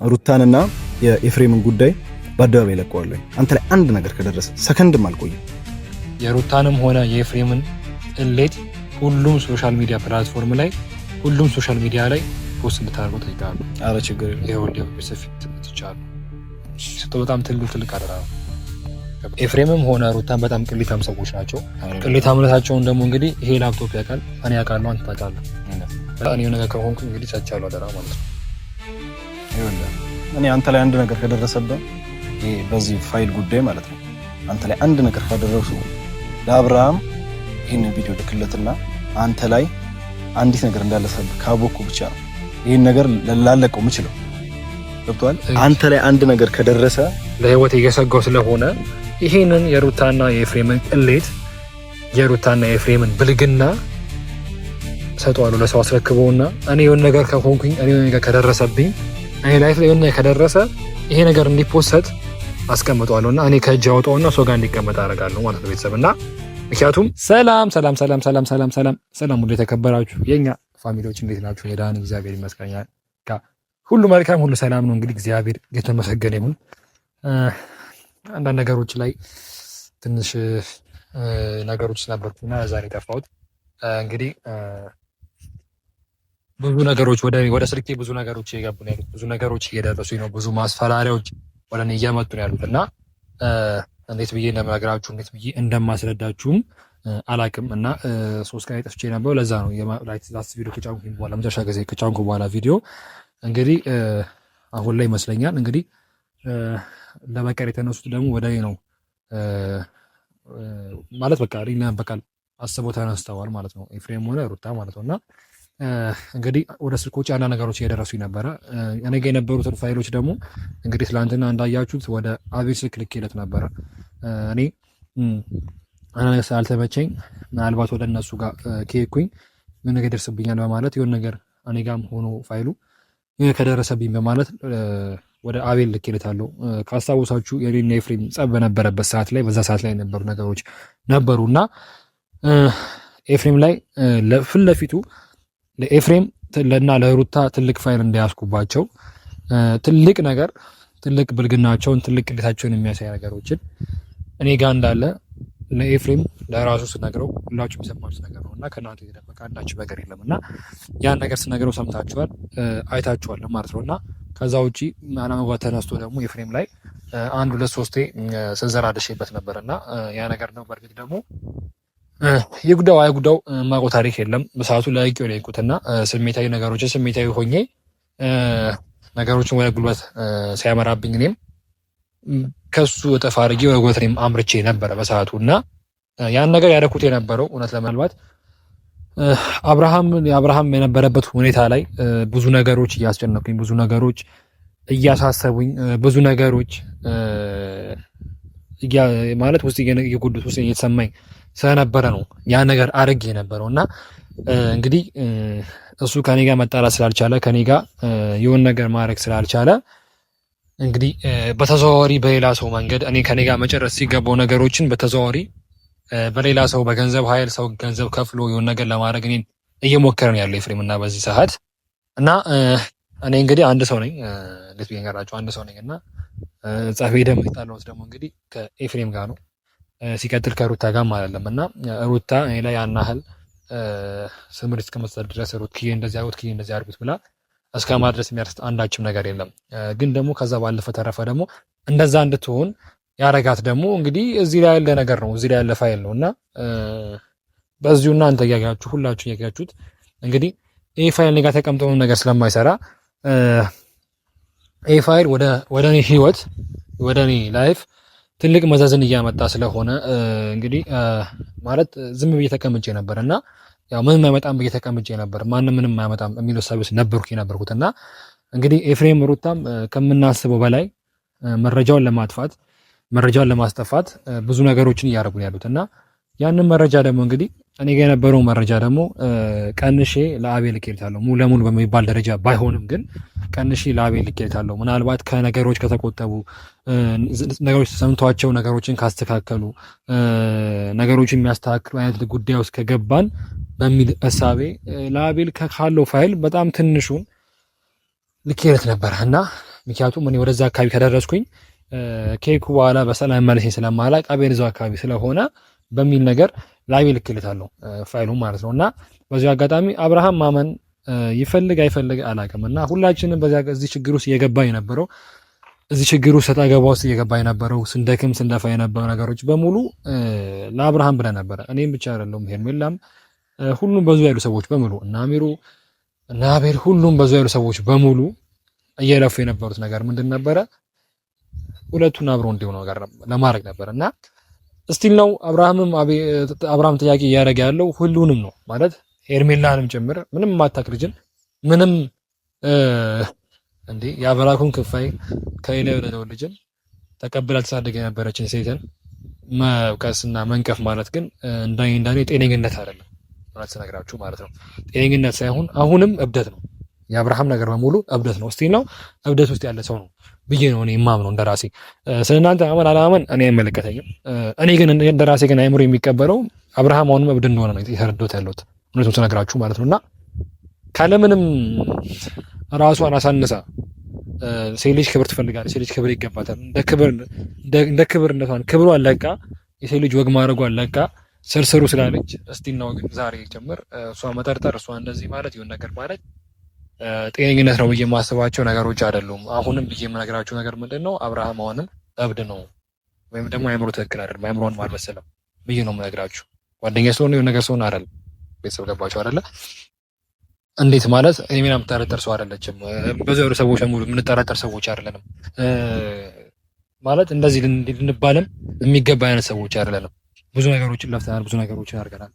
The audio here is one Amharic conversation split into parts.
ሩታንና የኤፍሬምን ጉዳይ በአደባባይ ለቀዋለሁ። አንተ ላይ አንድ ነገር ከደረሰ ሰከንድም አልቆይም። የሩታንም ሆነ የኤፍሬምን እሌት ሁሉም ሶሻል ሚዲያ ፕላትፎርም ላይ ሁሉም ሶሻል ሚዲያ ላይ ፖስት እንድታደርጉ ጠይቃለሁ። አረ ችግር የለም ሰፊ ትቻሉ በጣም ትልቅ አደራ ነው። ኤፍሬምም ሆነ ሩታን በጣም ቅሊታም ሰዎች ናቸው። ቅሊታምነታቸውን ደግሞ እንግዲህ ይሄ ላፕቶፕ ያውቃል፣ እኔ ያውቃለሁ፣ አንተ ታውቃለህ። እኔ ነገር ከሆንኩ እንግዲህ ሰቻለሁ አደራ ማለት ነው። ይኸውልህ እኔ አንተ ላይ አንድ ነገር ከደረሰብህ ይሄ በዚህ ፋይል ጉዳይ ማለት ነው አንተ ላይ አንድ ነገር ካደረሱ ለአብርሃም ይሄንን ቪዲዮ ልክለትና አንተ ላይ አንዲት ነገር እንዳለሰብ ካቦኩ ብቻ ነው ይሄን ነገር ላለቀው የምችለው። ገብቶሃል? አንተ ላይ አንድ ነገር ከደረሰ ለህይወት እየሰጋው ስለሆነ ይሄንን የሩታና የኤፍሬምን ቅሌት የሩታና የኤፍሬምን ብልግና ሰጠዋለሁ ለሰው አስረክበውና እኔ የሆነ ነገር ከሆንኩኝ እኔ የሆነ ነገር ከደረሰብኝ እኔ ላይፍ ላይ የሆነ ነገር ከደረሰ ይሄ ነገር እንዲፖሰት አስቀምጠዋለሁና እኔ ከእጅ አውጣውና ሰው ጋር እንዲቀመጥ አደርጋለሁ ማለት ነው ቤተሰብና ምክንያቱም ሰላም ሁሉ የተከበራችሁ የኛ ፋሚሊዎች እንዴት ናችሁ? የዳን እግዚአብሔር ይመስገን ሁሉ መልካም ሁሉ ሰላም ነው። እንግዲህ እግዚአብሔር የተመሰገነ ይሁን። አንዳንድ ነገሮች ላይ ትንሽ ነገሮች ነበርኩና ዛሬ ጠፋሁት። እንግዲህ ብዙ ነገሮች ወደ ስልኬ ብዙ ነገሮች እየገቡ ነው ያሉት። ብዙ ነገሮች እየደረሱኝ ነው። ብዙ ማስፈራሪያዎች ወደ እኔ እየመጡ ነው ያሉት እና እንዴት ብዬ እንደምነግራችሁ እንዴት ብዬ እንደማስረዳችሁም አላቅም እና 3 ቀን ጠፍቼ ነበር። ለዛ ነው ላስት ቪዲዮ ከጫንኩኝ በኋላ መጨረሻ ጊዜ ከጫንኩ በኋላ ቪዲዮ እንግዲህ አሁን ላይ ይመስለኛል እንግዲህ ለበቀል የተነሱት ደግሞ ወደ እኔ ነው ማለት በቃ በቃል አስበው ተነስተዋል ማለት ነው። ኤፍሬም ሆነ ሩታ ማለት ነው እና እንግዲህ ወደ ስልኮች አንዳንድ ነገሮች እየደረሱኝ ነበረ። እኔ ጋር የነበሩትን ፋይሎች ደግሞ እንግዲህ ትላንትና እንዳያችሁት ወደ አቤል ስልክ ልኬለት ነበረ። እኔ ነገር ስላልተመቸኝ ምናልባት ወደ እነሱ ጋር ከሄድኩኝ ምን ነገር ይደርስብኛል በማለት የሆነ ነገር እኔ ጋርም ሆኖ ፋይሉ ከደረሰብኝ በማለት ወደ አቤል ልኬለታለሁ። ካስታወሳችሁ የኔና ኤፍሬም ጸብ በነበረበት ሰዓት ላይ በዛ ሰዓት ላይ የነበሩ ነገሮች ነበሩና ኤፍሬም ላይ ፊት ለፊቱ ለኤፍሬም እና ለሩታ ትልቅ ፋይል እንዳያስኩባቸው ትልቅ ነገር ትልቅ ብልግናቸውን ትልቅ ቅሌታቸውን የሚያሳይ ነገሮችን እኔ ጋር እንዳለ ለኤፍሬም ለራሱ ስነግረው ሁላችሁም የሰማችሁት ነገር ነውና ከእናንተ የተደበቀ አንዳች ነገር የለምና ያን ነገር ስነግረው ሰምታችኋል፣ አይታችኋል ማለት ነውና ከዛ ውጪ አለመግባት ተነስቶ ደግሞ ኤፍሬም ላይ 1 2 3 ስንዘራ ደሽበት ነበርና ያ ነገር ነው። በርግጥ ደግሞ የጉዳው አይጉዳው ማቆ ታሪክ የለም። በሰዓቱ ላይቂው ላይቁትና ስሜታዊ ነገሮችን ስሜታዊ ሆኜ ነገሮችን ወደ ጉልበት ሲያመራብኝ እኔም ከሱ እጥፍ አድርጌ ወደ ጉልበት እኔም አምርቼ ነበረ በሰዓቱና ያን ነገር ያደረኩት የነበረው እውነት ለማልባት አብርሃም የነበረበት ሁኔታ ላይ ብዙ ነገሮች እያስጨነቁኝ ብዙ ነገሮች እያሳሰቡኝ ብዙ ነገሮች ማለት ውስጥ እየጎዱት ውስጥ እየተሰማኝ ስለነበረ ነው ያ ነገር አድርጌ የነበረውና እንግዲህ እሱ ከኔ ጋር መጣላት ስላልቻለ ከኔ ጋር የሆነ ነገር ማድረግ ስላልቻለ እንግዲህ በተዘዋዋሪ በሌላ ሰው መንገድ እኔ ከኔ ጋር መጨረስ ሲገባው ነገሮችን በተዘዋዋሪ በሌላ ሰው በገንዘብ ኃይል ሰው ገንዘብ ከፍሎ የሆነ ነገር ለማድረግ እኔን እየሞከረ ነው ያለው ኤፍሬም እና በዚህ ሰዓት እና እኔ እንግዲህ አንድ ሰው ነኝ እንዴት ብዬንገራችሁ አንድ ሰው ነኝ እና ጻፌ ደም ይጣላውት ደግሞ እንግዲህ ከኤፍሬም ጋር ነው ሲቀጥል ከሩታ ጋር አይደለም እና ሩታ እኔ ላይ ያናህል ስምር እስከመስጠት ድረስ ሩትዬ እንደዚህ አድርጉት ብላ እስከ ማድረስ የሚያርስ አንዳችም ነገር የለም። ግን ደግሞ ከዛ ባለፈ ተረፈ ደግሞ እንደዛ እንድትሆን ያረጋት ደግሞ እንግዲህ እዚህ ላይ ያለ ነገር ነው፣ እዚህ ላይ ያለ ፋይል ነው እና በዚሁ እናንተ ያያችሁ ሁላችሁ ያያችሁት እንግዲህ ይሄ ፋይል እኔ ጋር ተቀምጦ ነገር ስለማይሰራ ይሄ ፋይል ወደ እኔ ህይወት ወደ እኔ ላይፍ ትልቅ መዘዝን እያመጣ ስለሆነ እንግዲህ ማለት ዝም ብዬ ተቀምጬ ነበር እና ያው ምንም አይመጣም ብዬ ተቀምጬ ነበር። ማንም ምንም አይመጣም የሚለው ሰብስ ነበርኩት እና እንግዲህ ኤፍሬም ሩታም ከምናስበው በላይ መረጃውን ለማስጠፋት ብዙ ነገሮችን እያደረጉ ያሉት እና ያንን መረጃ ደግሞ እንግዲህ እኔ ጋር የነበረው መረጃ ደግሞ ቀንሼ ለአቤል ልኬልታለሁ። ሙሉ ለሙሉ በሚባል ደረጃ ባይሆንም ግን ቀንሼ ለአቤል ልኬልታለሁ። ምናልባት ከነገሮች ከተቆጠቡ ነገሮች ተሰምቷቸው ነገሮችን ካስተካከሉ ነገሮችን የሚያስተካክሉ አይነት ጉዳይ ውስጥ ከገባን በሚል እሳቤ ለአቤል ካለው ፋይል በጣም ትንሹን ልኬለት ነበር እና ምክንያቱም እኔ ወደዛ አካባቢ ከደረስኩኝ ኬኩ በኋላ በሰላም መለሰኝ ስለማላቅ አቤል እዛው አካባቢ ስለሆነ በሚል ነገር ላይ ልክልታለሁ ፋይሉ ማለት ነው። እና በዚህ አጋጣሚ አብርሃም ማመን ይፈልግ አይፈልግ አላውቅም። እና ሁላችንም እዚህ ችግር ውስጥ እየገባ የነበረው እዚህ ችግር ውስጥ ሰጣ ገባ ውስጥ እየገባ የነበረው ስንደክም ስንደፋ የነበረው ነገሮች በሙሉ ለአብርሃም ብለህ ነበረ። እኔም ብቻ አይደለሁም ሄርሜላም፣ ሁሉም በዙ ያሉ ሰዎች በሙሉ እና አሚሩ እና አቤል፣ ሁሉም በዙ ያሉ ሰዎች በሙሉ እየለፉ የነበሩት ነገር ምንድን ነበረ? ሁለቱን አብሮ እንዲሆኑ ነገር ለማድረግ ነበር። እና እስቲል ነው አብርሃም ጥያቄ እያደረገ ያለው ሁሉንም ነው ማለት ሄርሜላንም ጭምር ምንም ማታክ ልጅን ምንም እንዴ የአብራኩን ክፋይ ከሌላ የወለደው ልጅን ተቀብላ ተሳደገ የነበረችን ሴትን መውቀስና መንቀፍ ማለት ግን እንደኔ ጤነኝነት አይደለም ማለት ስነግራችሁ ማለት ነው። ጤነኝነት ሳይሆን አሁንም እብደት ነው። የአብርሃም ነገር በሙሉ እብደት ነው። እስቲ ነው እብደት ውስጥ ያለ ሰው ነው ብዬ ነው እኔ የማምነው እንደራሴ። ስለናንተ አመን አላመን እኔ አይመለከተኝም። እኔ ግን እንደራሴ ግን አይምሮ የሚቀበለው አብርሃም አሁንም እብድ እንደሆነ ነው የተረዳሁት ያለሁት እውነቱን ስነግራችሁ ማለት ነውና ካለምንም ራሷን አሳንሳ ሴት ልጅ ክብር ትፈልጋለች። ሴት ልጅ ክብር ይገባታል። እንደ ክብርነቷን ክብሯን ለቃ የሴት ልጅ ወግ ማድረጓን ለቃ ስርስሩ ስላለች እስቲ ነው ግን ዛሬ ጀምር እሷ መጠርጠር እሷ እንደዚህ ማለት ይሁን ነገር ማለት ጤነኝነት ነው ብዬ የማስባቸው ነገሮች አይደሉም። አሁንም ብዬ የምነግራችሁ ነገር ምንድን ነው አብርሃም አሁንም እብድ ነው ወይም ደግሞ አእምሮ ትክክል አይደለም፣ አእምሮን አልበሰለም ብዬ ነው የምነግራችሁ። ጓደኛ ስለሆነ የሆነ ነገር ስለሆነ አይደለም። ቤተሰብ ገባችሁ አይደለ? እንዴት ማለት እኔና የምጠረጠር ሰው አይደለችም። በዙ ያሉ ሰዎች ሙሉ የምንጠረጠር ሰዎች አይደለንም። ማለት እንደዚህ ልንባልም የሚገባ አይነት ሰዎች አይደለንም። ብዙ ነገሮችን ለፍተናል፣ ብዙ ነገሮችን አድርገናል።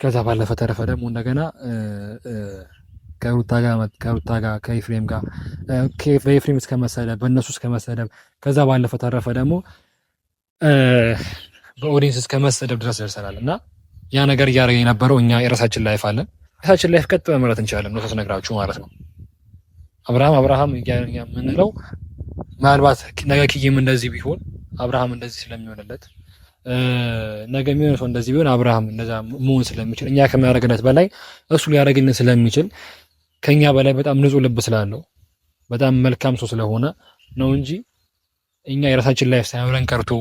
ከዛ ባለፈ ተረፈ ደግሞ እንደገና ከሩታ ጋር ከኤፍሬም ጋር በኤፍሬም እስከ መሰደብ በእነሱ እስከ መሰደብ ከዛ ባለፈ ተረፈ ደግሞ በኦዲየንስ እስከ መሰደብ ድረስ ደርሰናል። እና ያ ነገር እያደረገ የነበረው እኛ የራሳችን ላይፍ አለን። ራሳችን ላይፍ ቀጥ መምራት እንችላለን ነው ተነግራችሁ ማለት ነው። አብርሃም የምንለው ምናልባት ነገ ኪዬም እንደዚህ ቢሆን አብርሃም እንደዚህ ስለሚሆንለት ነገ የሚሆን ሰው እንደዚህ ቢሆን አብርሃም እንደዛ መሆን ስለሚችል እኛ ከሚያደርግለት በላይ እሱ ሊያደርግልን ስለሚችል ከኛ በላይ በጣም ንጹህ ልብ ስላለው በጣም መልካም ሰው ስለሆነ ነው እንጂ እኛ የራሳችን ላይፍ ሳይኖረን ቀርቶ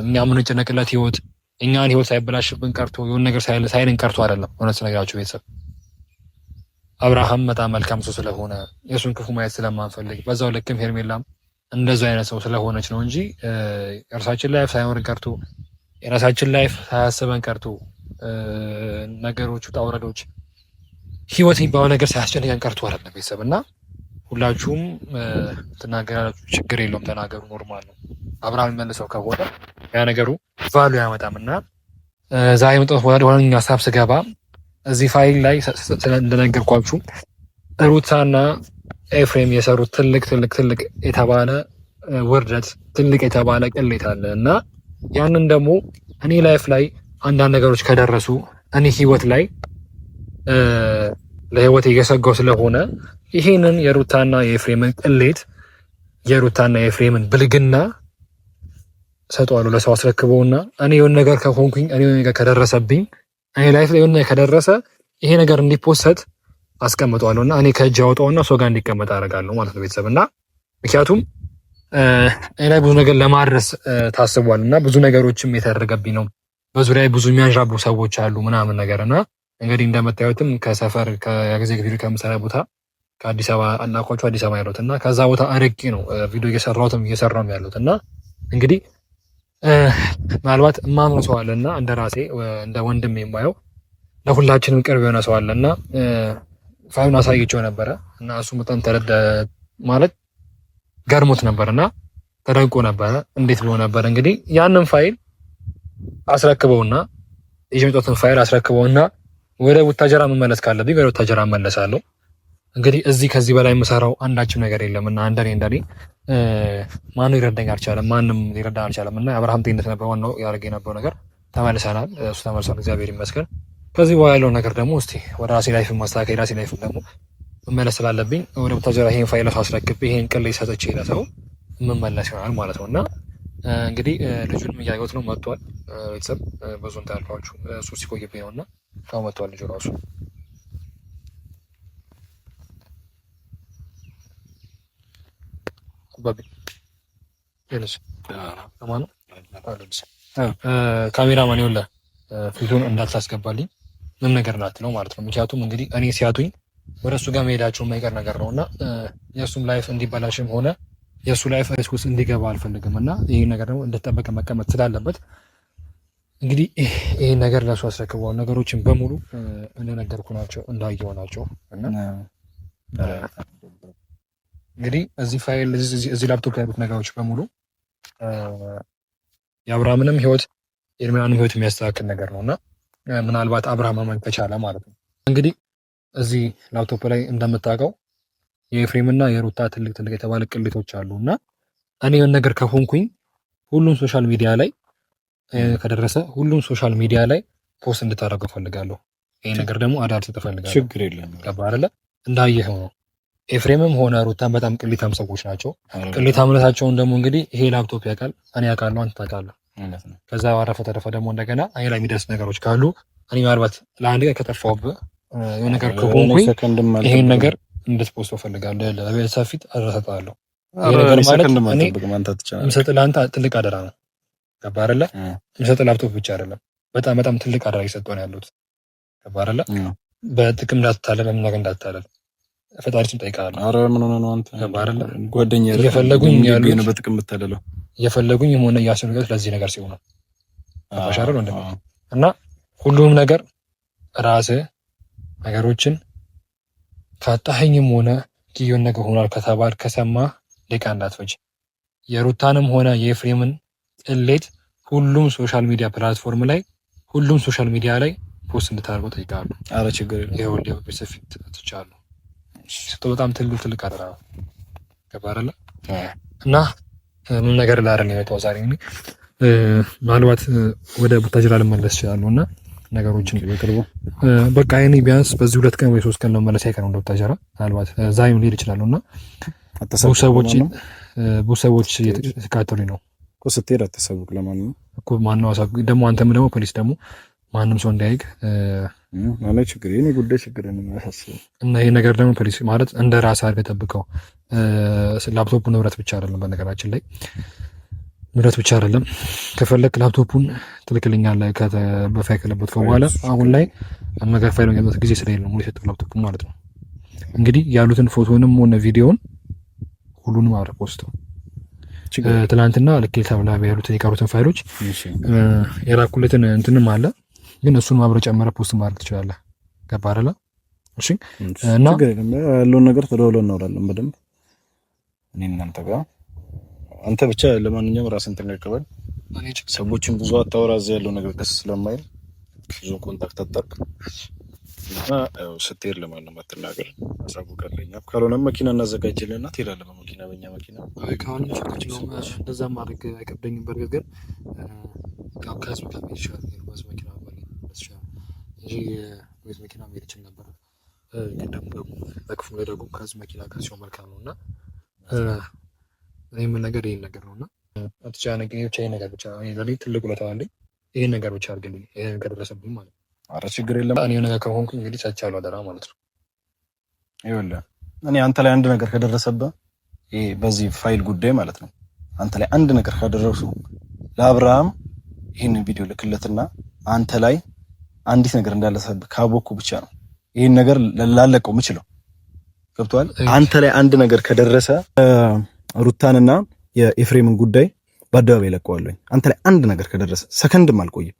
እኛ የምንጨነቅለት ህይወት እኛን ህይወት ሳይበላሽብን ቀርቶ የሆነ ነገር ሳይልን ቀርቶ አይደለም። እውነት ነገራችሁ ቤተሰብ አብርሃም በጣም መልካም ሰው ስለሆነ የእሱን ክፉ ማየት ስለማንፈልግ በዛው ልክም ሄርሜላም እንደዛው አይነት ሰው ስለሆነች ነው እንጂ የራሳችን ላይፍ ሳይኖረን ቀርቶ የራሳችን ላይፍ ሳያስበን ቀርቶ ነገሮች ውጣ ውረዶች ህይወት የሚባለው ነገር ሳያስጨንቀን ቀርቶ አይደለም ቤተሰብ። እና ሁላችሁም ትናገራላችሁ፣ ችግር የለውም ተናገሩ፣ ኖርማል ነው። አብርሃም የሚመልሰው ከሆነ ያ ነገሩ ቫሉ ያመጣም። እና ዛሬ የመጣሁት ወደ ዋነኛው ሀሳብ ስገባ እዚህ ፋይል ላይ እንደነገርኳችሁ ሩታና ኤፍሬም የሰሩት ትልቅ የተባለ ውርደት፣ ትልቅ የተባለ ቅሌት አለ እና ያንን ደግሞ እኔ ላይፍ ላይ አንዳንድ ነገሮች ከደረሱ እኔ ህይወት ላይ ለህይወት እየሰጋው ስለሆነ ይሄንን የሩታና የኤፍሬምን ቅሌት የሩታና የኤፍሬምን ብልግና ሰጠዋለሁ ለሰው አስረክበውና እኔ የሆነ ነገር ከሆንኩኝ እኔ የሆነ ነገር ከደረሰብኝ እኔ ላይፍ ላይ የሆነ ነገር ከደረሰ ይሄ ነገር እንዲፖሰት አስቀምጠዋለሁና እኔ ከእጅ አወጣውና ሰው ጋር እንዲቀመጥ አደርጋለሁ ማለት ነው ቤተሰብ። እና ምክንያቱም እኔ ላይ ብዙ ነገር ለማድረስ ታስቧል እና ብዙ ነገሮችም የተደረገብኝ ነው። በዙሪያ ብዙ የሚያንዣቡ ሰዎች አሉ ምናምን ነገር እና እንግዲህ እንደምታዩትም ከሰፈር ከጊዜ ቪዲዮ ከምሰራ ቦታ ከአዲስ አበባ አናኳቸው አዲስ አበባ ያሉት እና ከዛ ቦታ አርቄ ነው ቪዲዮ እየሰራሁም ያሉት እና እንግዲህ ምናልባት እማምነው ሰው አለና እንደ ራሴ እንደ ወንድም የማየው ለሁላችንም ቅርብ የሆነ ሰው አለና ፋይሉን አሳይቼው ነበረ እና እሱ በጣም ተረዳ ማለት ገርሞት ነበርና ተደንቆ ነበረ። እንዴት ብሎ ነበር እንግዲህ ያንን ፋይል አስረክበውና የጀመጡትን ፋይል አስረክበውና ወደ ቡታጀራ መመለስ ካለብኝ ወደ ቡታጀራ እመለሳለሁ። እንግዲህ ከዚህ በላይ የምሰራው አንዳችም ነገር የለም እና እንደኔ ማንም ሊረዳኝ አልቻለም፣ ማንም ሊረዳ አልቻለም እና የአብርሃም ጤንነት ነበር ዋናው ያደረገ የነበረው ነገር። ተመልሰናል፣ እሱ ተመልሷል፣ እግዚአብሔር ይመስገን። ከዚህ በኋላ ያለው ነገር ደግሞ እስቲ ወደ ራሴ ላይፍ ማስተካከል ራሴ ላይፍ ደግሞ መመለስ ስላለብኝ ወደ ቡታጀራ ይሄን ፋይል አስረክቤ ይሄን ቅሌት ሰጥቼ ለሰው መመለስ ይሆናል ማለት ነው እና እንግዲህ ልጁንም እያየሁት ነው፣ መጥቷል። ቤተሰብ ብዙ እንዳልኳችሁ እሱ ሲቆይብኝ ነው እና አሁን መጥቷል ልጁ ራሱ። ካሜራማን ይኸውልህ ፊቱን እንዳታስገባልኝ ምን ነገር እንዳትለው ማለት ነው። ምክንያቱም እንግዲህ እኔ ሲያቱኝ ወደ እሱ ጋር መሄዳቸው የማይቀር ነገር ነው እና የእሱም ላይፍ እንዲበላሽም ሆነ የእሱ ላይፍ ሪስክ ውስጥ እንዲገባ አልፈልግም እና ይህ ነገር ደግሞ እንደተጠበቀ መቀመጥ ስላለበት እንግዲህ ይህን ነገር ለሱ አስረክበው ነገሮችን በሙሉ እንደነገርኩ ናቸው እንዳየው ናቸው እና እንግዲህ እዚህ ፋይል እዚህ ላፕቶፕ ያሉት ነገሮች በሙሉ የአብርሃምንም ህይወት የኤርሚያንም ህይወት የሚያስተካክል ነገር ነው እና ምናልባት አብርሃም ማመን ከቻለ ማለት ነው። እንግዲህ እዚህ ላፕቶፕ ላይ እንደምታውቀው የኤፍሬም እና የሩታ ትልቅ የተባለ ቅሌቶች አሉ እና እኔ የሆነ ነገር ከሆንኩኝ ሁሉም ሶሻል ሚዲያ ላይ ከደረሰ ሁሉም ሶሻል ሚዲያ ላይ ፖስት እንድታደርገው ፈልጋለሁ። ይሄ ነገር ደግሞ አዳልጥ ትፈልጋለሁ። ችግር የለም ገባ አይደለ? እንዳየኸው ነው። ኤፍሬምም ሆነ ሩታን በጣም ቅሊታም ሰዎች ናቸው። ቅሊታምነታቸውን ደግሞ እንግዲህ ይሄ ላፕቶፕ ያውቃል፣ እኔ ያውቃለሁ፣ አንተ ታውቃለህ። ከዛ ባረፈ ተረፈ ደግሞ እንደገና እኔ ላይ የሚደርስ ነገሮች ካሉ እኔ ምናልባት ለአንድ ቀን ከጠፋሁብህ የሆነ ነገር ከሆንኩኝ ይሄን ነገር እንድትፖስተው ፈልጋለሁ። ለቤተሰብ ፊት አደረሰጣለሁ። ይሄ ነገር ማለት እኔ የምሰጥህ ለአንተ ትልቅ አደራ ነው። ገባ አይደለ? የምሰጥህ ላፕቶፕ ብቻ አይደለም፣ በጣም በጣም ትልቅ አደራ እየሰጠሁ ነው ያለሁት። ገባ አይደለ? በጥቅም እንዳትታለል፣ በምን ነገር እንዳትታለል ፈጣሪ ስም ጠይቃለሁ። አረ ምን ሆነ ነው አንተ? ገባ አይደለ? ጓደኛዬ አይደል? የፈለጉኝ ያሉት በጥቅም የምታለለው የፈለጉኝ ሆነ ያሰሩት ለዚህ ነገር ሲሆን ነው። አባሻረው እንደማ እና ሁሉም ነገር ራስህ ነገሮችን ካጣኸኝም ሆነ ኪዮን ነገር ሆኗል ከተባል ከሰማ ደቂቃ እንዳትፈጅ የሩታንም ሆነ የኤፍሬምን ቅሌት ሁሉም ሶሻል ሚዲያ ፕላትፎርም ላይ ሁሉም ሶሻል ሚዲያ ላይ ፖስት እንድታደርገው ጠይቃለሁ። አረ ችግር የለም። ይኸውልህ በሰፊት ትቻለሁ። በጣም ትልቅ አደራ ነው። ገባ አይደለ? እና ምን ነገር ላደርግ ነው የመጣው ዛሬ እንግዲህ ምናልባት ወደ ቡታጅራ ልመለስ እችላለሁ እና ነገሮችን በቃ እኔ ቢያንስ በዚህ 2 ቀን ወይ 3 ቀን ልመለስ አይቀርም ወደ ቡታጅራ። ምናልባት ዛሬም ልሄድ እችላለሁ እና ብዙ ሰዎች እየተካተሉኝ ነው እኮ ስትሄድ አትሰቡክ ለማንኛውም እኮ ማነው አሳብ ደግሞ አንተም ደግሞ ፖሊስ ደግሞ ማንም ሰው እንዳይግ ማለት ችግር የኔ ጉዳይ ችግር ነው የሚያሳስበው እና ይሄ ነገር ደግሞ ፖሊስ ማለት እንደ ራስ አድርገህ ጠብቀው። ላፕቶፑ ንብረት ብቻ አይደለም፣ በነገራችን ላይ ንብረት ብቻ አይደለም። ከፈለክ ላፕቶፑን ትልክልኛለህ በፋይል ከለበትከው በኋላ አሁን ላይ መገር ፋይል የሚያመጣ ጊዜ ስለሌለው ሙሉ የሰጠው ላፕቶፑ ማለት ነው። እንግዲህ ያሉትን ፎቶንም ሆነ ቪዲዮውን ሁሉንም አብረህ ፖስተው ትላንትና ልክ ተብላ ያሉትን የቀሩትን ፋይሎች የላኩለትን እንትንም አለ ግን እሱን ማብረ ጨመረ ፖስት ማድረግ ትችላለህ። ገባ አይደለ? እሺ። እና ያለውን ነገር ተደውሎ እናወራለን በደንብ እኔ እናንተ ጋር። አንተ ብቻ ለማንኛውም ራስን ተንከባከብ። ሰዎችን ብዙ አታወራ። እዚህ ያለው ነገር ደስ ስለማይል ብዙ ኮንታክት አጣቅ እና ስትሄድ ለማንም አትናገር። አሳውቃለኝ። ካልሆነም መኪና እናዘጋጅልንና ትሄዳለህ በመኪና በእኛ መኪና። አይ ካሁን ችግር ነው እንደዛ ማድረግ አይከብደኝም። በርግጥ ግን ከህዝብ ጋር መሄድ ይችላል። በህዝብ መኪና እንጂ የቤት መኪና መሄድ ይችል ነበር። ግን ደግሞ በክፉ ላይ ደግሞ ከህዝብ መኪና ጋር ሲሆን መልካም ነው እና እኔ ምን ነገር ይሄን ነገር ነው እና አትቻነኝ ብቻ ይሄን ነገር ብቻ ለኔ ትልቅ ውለታ አለኝ። ይሄን ነገር ብቻ አድርግልኝ። ይሄን ከደረሰብኝ ማለት ነው። ኧረ ችግር የለም። እኔ ነገር ከሆንኩኝ እንግዲህ ቻቻለሁ አደራ ማለት ነው። ይኸውልህ እኔ አንተ ላይ አንድ ነገር ከደረሰብህ ይሄ በዚህ ፋይል ጉዳይ ማለት ነው አንተ ላይ አንድ ነገር ካደረሱ ለአብርሃም ይሄንን ቪዲዮ ልክለትና አንተ ላይ አንዲት ነገር እንዳለሰብህ ካቦኩ ብቻ ነው ይሄን ነገር ላለቀው የምችለው። ገብቶሃል? አንተ ላይ አንድ ነገር ከደረሰ ሩታንና የኤፍሬምን ጉዳይ በአደባባይ ለቀዋለሁ። አንተ ላይ አንድ ነገር ከደረሰ ሰከንድም አልቆይም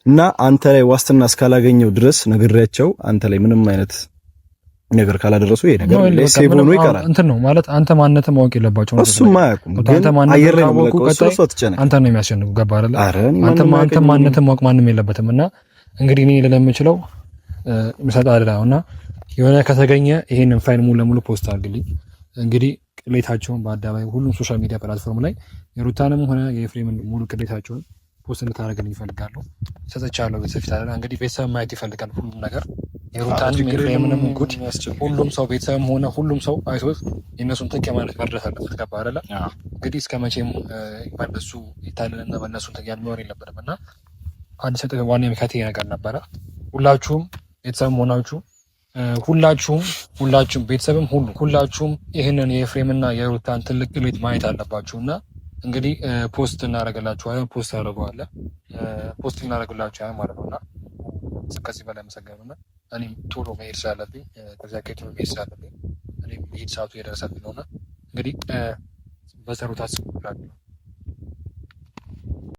እና አንተ ላይ ዋስትና እስካላገኘው ድረስ ነግሬያቸው አንተ ላይ ምንም አይነት ነገር ካላደረሱ ይሄ ነገር ሴቭ ሆኖ ይቀራል። እንትን ነው ማለት አንተ ማንነትህ ማወቅ የለባቸውም። እሱማ አያውቁም። አንተ ማንነትህ ካወቁ አንተ ነው የሚያስጨንቁ። ገባ አይደል? አንተ ማንነትህ ማወቅ ማንም የለበትም። እና እንግዲህ እኔ ለምችለው ምሰጣ አይደለውና የሆነ ከተገኘ ይሄንን ፋይል ሙሉ ለሙሉ ፖስት አድርግልኝ። እንግዲህ ቅሌታቸውን በአደባባይ ሁሉም ሶሻል ሚዲያ ፕላትፎርም ላይ የሩታንም ሆነ የኤፍሬምን ሙሉ ቅሌታቸውን ፖስት እንድታደርግልኝ ይፈልጋለሁ። ሰጥቻለሁ። ቤተሰብ ታዲያ እንግዲህ ቤተሰብ ማየት ይፈልጋል። ሁሉም ነገር የሩታንም የኤፍሬምንም ጉድ ሁሉም ሰው ቤተሰብም ሆነ ሁሉም ሰው አይቶት የእነሱን ጥቅ ማለት መድረስ አለበት። ገባ አይደለ? እንግዲህ እስከ መቼም በእነሱ ይታለልና በእነሱ ተያል መኖር የለበትም እና አንድ ሰጥ ዋና ምክንያት ነገር ነበረ። ሁላችሁም ቤተሰብም ሆናችሁ ሁላችሁም ቤተሰብም ሁላችሁም ይህንን የኤፍሬምና የሩታን ትልቅ ቅሌት ማየት አለባችሁ እና እንግዲህ ፖስት እናደርግላችኋለን። ፖስት እናደርግላችኋለን ማለት ነው እና ከዚህ በላይ መሰገኑና እኔም ቶሎ መሄድ ስላለብኝ ቶሎ መሄድ ስላለብኝ እኔም መሄድ ሰዓቱ የደረሰብኝ ነውና እንግዲህ በጸሎት አስቡላችሁ።